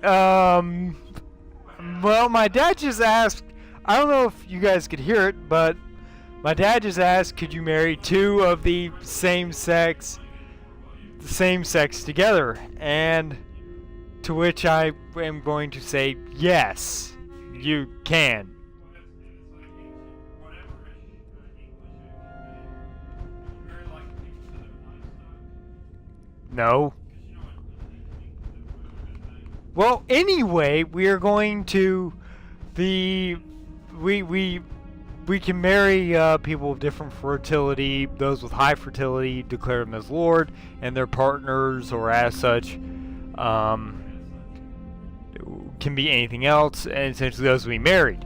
Well, my dad just asked. I don't know if you guys could hear it, but my dad just asked, could you marry two of the same sex together? And to which I am going to say, yes, you can. No. Well, anyway, we are going to we can marry people of different fertility. Those with high fertility, declare them as Lord, and their partners, or as such, can be anything else, and essentially those will be married.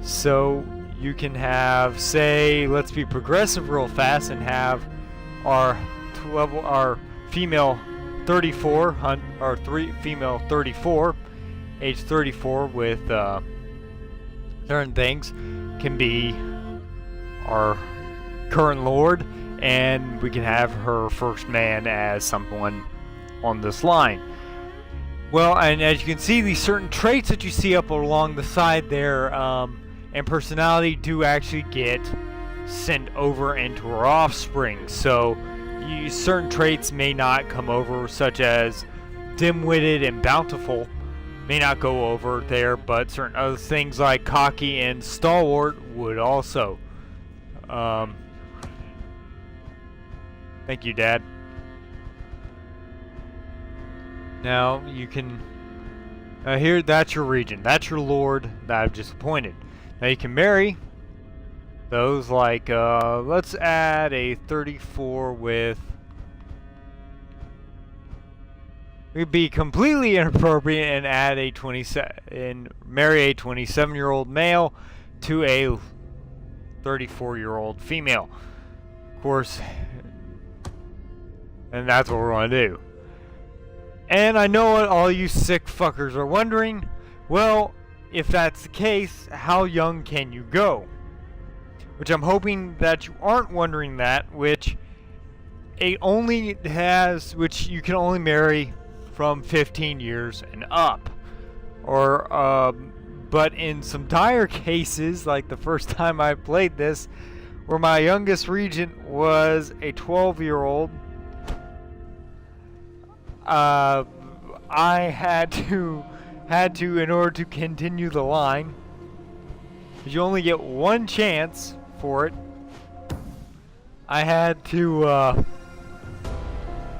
So you can have, say, let's be progressive real fast and have our female 34, or female 34, age 34 with certain things, can be our current Lord, and we can have her first man as someone on this line. Well, and as you can see, these certain traits that you see up along the side there, and personality, do actually get sent over into her offspring. So certain traits may not come over, such as dim-witted and bountiful may not go over there, but certain other things like cocky and stalwart would also. Thank you, Dad. Now you can here, that's your region, that's your lord that I've just appointed. Now you can marry those, like let's add a 34 with. It'd be completely inappropriate and add a 27 and marry a 27-year-old male to a 34-year-old female. Of course, and that's what we're going to do. And I know what all you sick fuckers are wondering. Well, if that's the case, how young can you go? Which I'm hoping that you aren't wondering that, which you can only marry from 15 years and up. Or, but in some dire cases, like the first time I played this, where my youngest regent was a 12-year-old, I had to, in order to continue the line, because you only get one chance for it, I had to,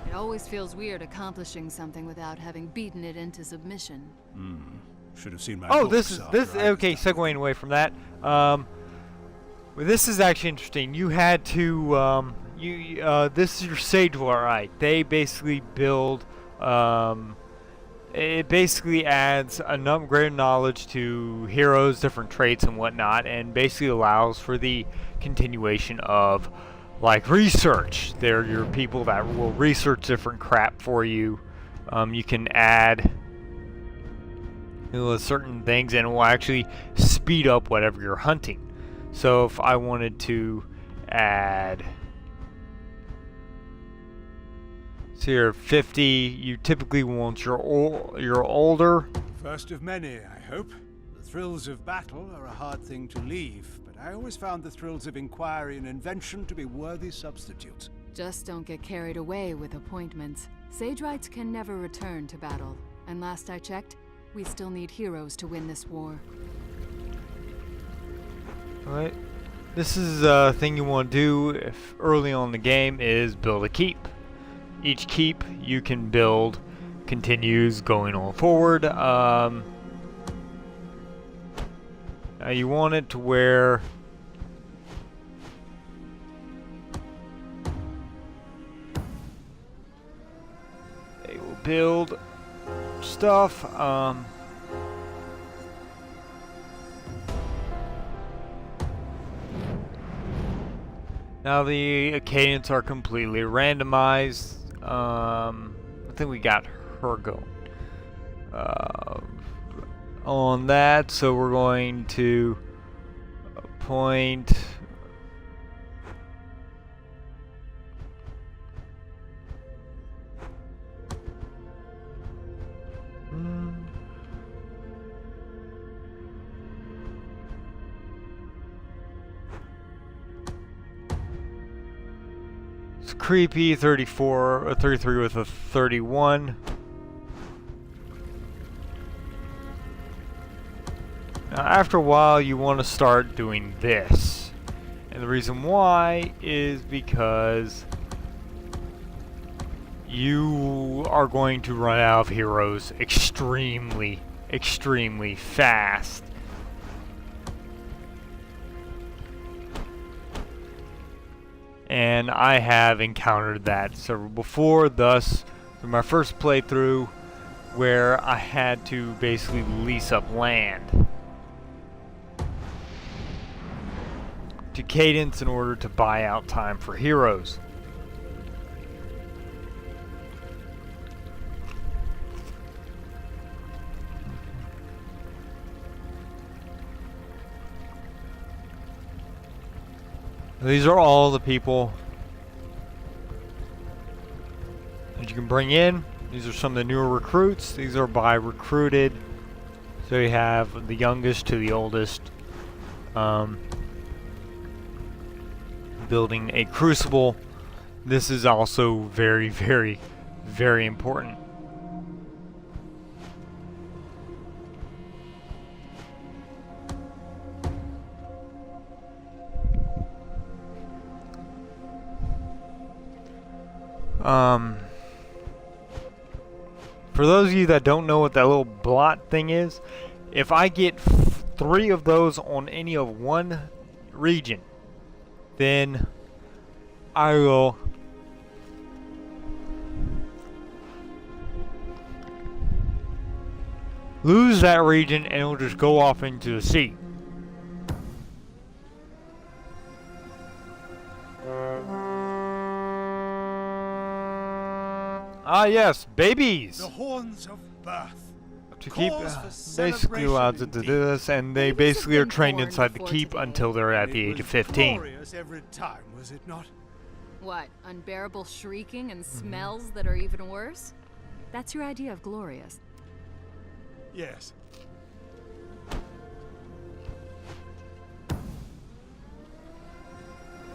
It always feels weird accomplishing something without having beaten it into submission. Should have seen my this okay, segueing away from that. Well, this is actually interesting. You had to, this is your Sage right? They basically build, it basically adds a greater knowledge to heroes, different traits and whatnot, and basically allows for the continuation of, like, research. They're your people that will research different crap for you. You can add certain things, and it will actually speed up whatever you're hunting. So if I wanted to add, so you're 50, you typically want your older. First of many, I hope. The thrills of battle are a hard thing to leave, but I always found the thrills of inquiry and invention to be worthy substitutes. Just don't get carried away with appointments. Sage Rights can never return to battle, and last I checked, we still need heroes to win this war. Alright. This is a thing you want to do if early on in the game is build a keep. Each keep you can build continues going on forward. Now you want it to where they will build stuff. Now the Acadians are completely randomized. I think we got her going on that, so we're going to appoint with creepy, 34, 33 with a 31. Now, after a while, you want to start doing this. And the reason why is because you are going to run out of heroes extremely, extremely fast. And I have encountered that several before, thus, for my first playthrough, where I had to basically lease up land to Cadence in order to buy out time for heroes. These are all the people that you can bring in. These are some of the newer recruits. These are by recruited. So you have the youngest to the oldest. Building a crucible. This is also very, very, very important. For those of you that don't know what that little blot thing is, if I get 3 of those on any of one region, then I will lose that region and it will just go off into the sea. Ah yes, babies! The horns of birth. To keep, Cause for basically allows it to do this, and they Babies basically have are been trained born inside the before keep today. until they're at the It age of was 15. glorious every time, was it not? What, unbearable shrieking and smells that are even worse? That's your idea of glorious. Yes.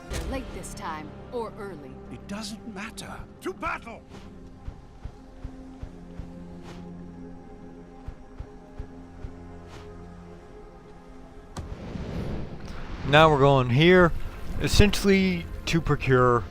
They're late this time, or early. It doesn't matter. To battle! Now we're going here, essentially to procure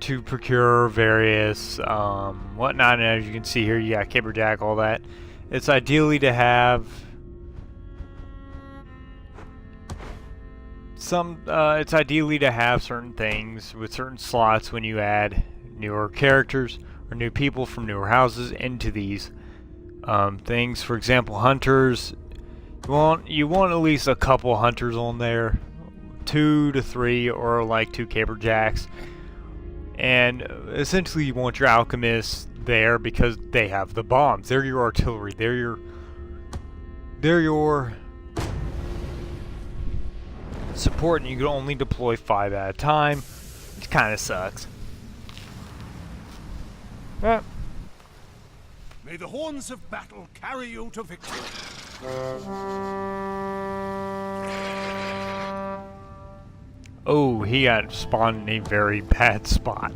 to procure various whatnot. And as you can see here, you got Caberjack, all that. It's ideally to have it's ideally to have certain things with certain slots when you add newer characters or new people from newer houses into these things. For example, hunters. You want at least a couple hunters on there, 2 to 3, or like 2 Caberjacks. And essentially you want your alchemists there because they have the bombs. They're your artillery. They're your support, and you can only deploy 5 at a time, which kind of sucks. Yeah. May the horns of battle carry you to victory. Oh, he got spawned in a very bad spot.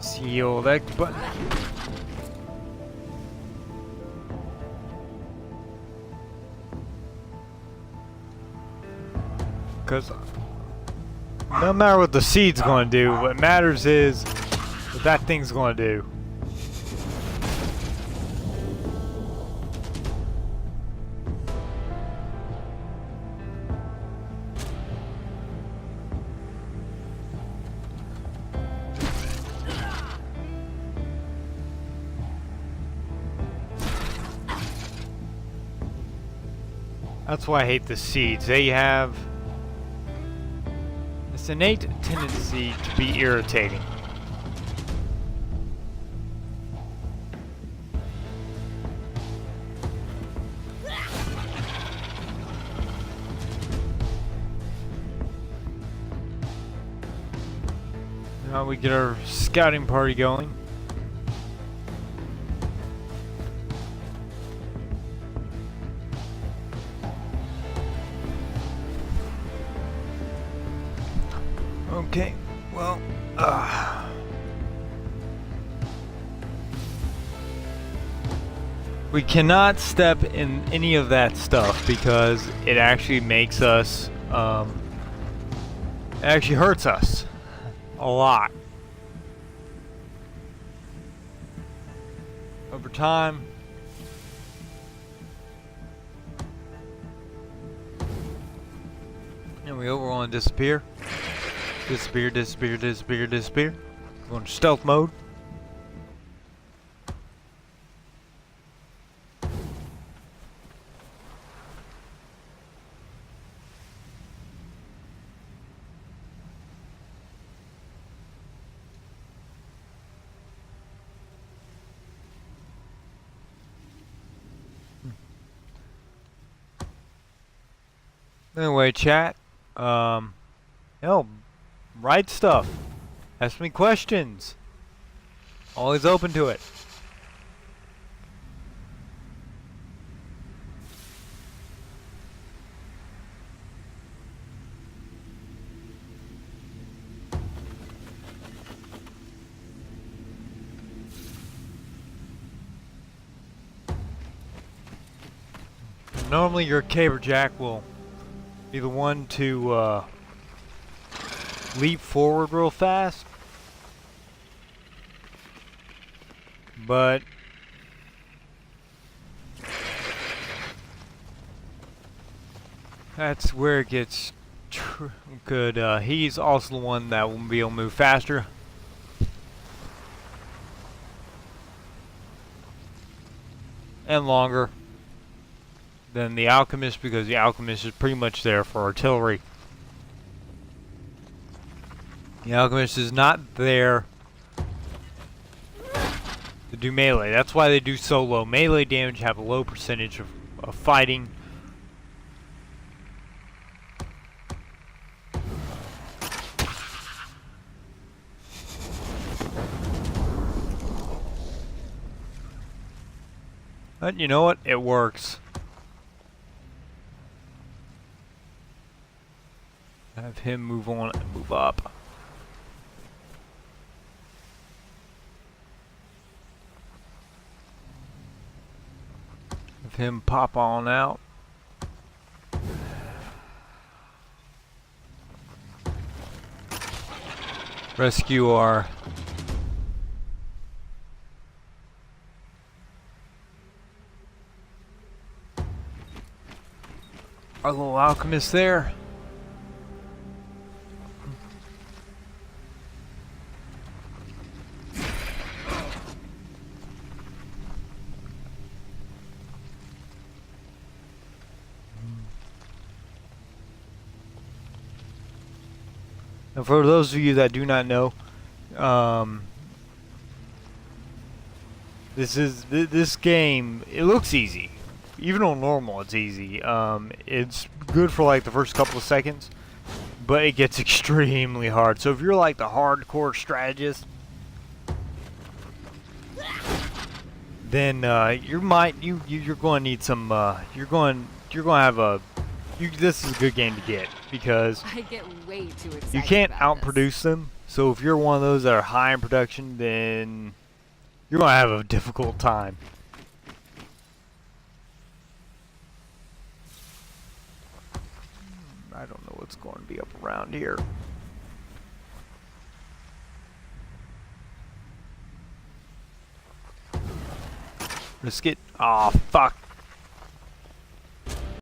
Seal that button. Because no matter what the seed's going to do, what matters is what that thing's going to do. That's why I hate the seeds. They have this innate tendency to be irritating. Now we get our scouting party going. Okay, well, we cannot step in any of that stuff because it actually makes us, it actually hurts us a lot. Over time. There we go, we're going to disappear. Disappear, disappear, disappear, disappear. We're going to stealth mode. Anyway, chat. Write stuff. Ask me questions. Always open to it. Normally your caberjack will be the one to leap forward real fast, but that's where it gets good. He's also the one that will be able to move faster. And longer than the alchemist, because the alchemist is pretty much there for artillery. The alchemist is not there to do melee. That's why they do so low melee damage, have a low percentage of fighting. But you know what? It works. Have him move on and move up. Have him pop on out. Rescue our little alchemist there. And for those of you that do not know, this game, it looks easy. Even on normal, it's easy. It's good for like the first couple of seconds, but it gets extremely hard. So if you're like the hardcore strategist, then you're going to need some. You're going to have a. This is a good game to get because I get way too excited. You can't about outproduce them. So if you're one of those that are high in production, then you're going to have a difficult time. I don't know what's going to be up around here. Let's get... Aw, fuck.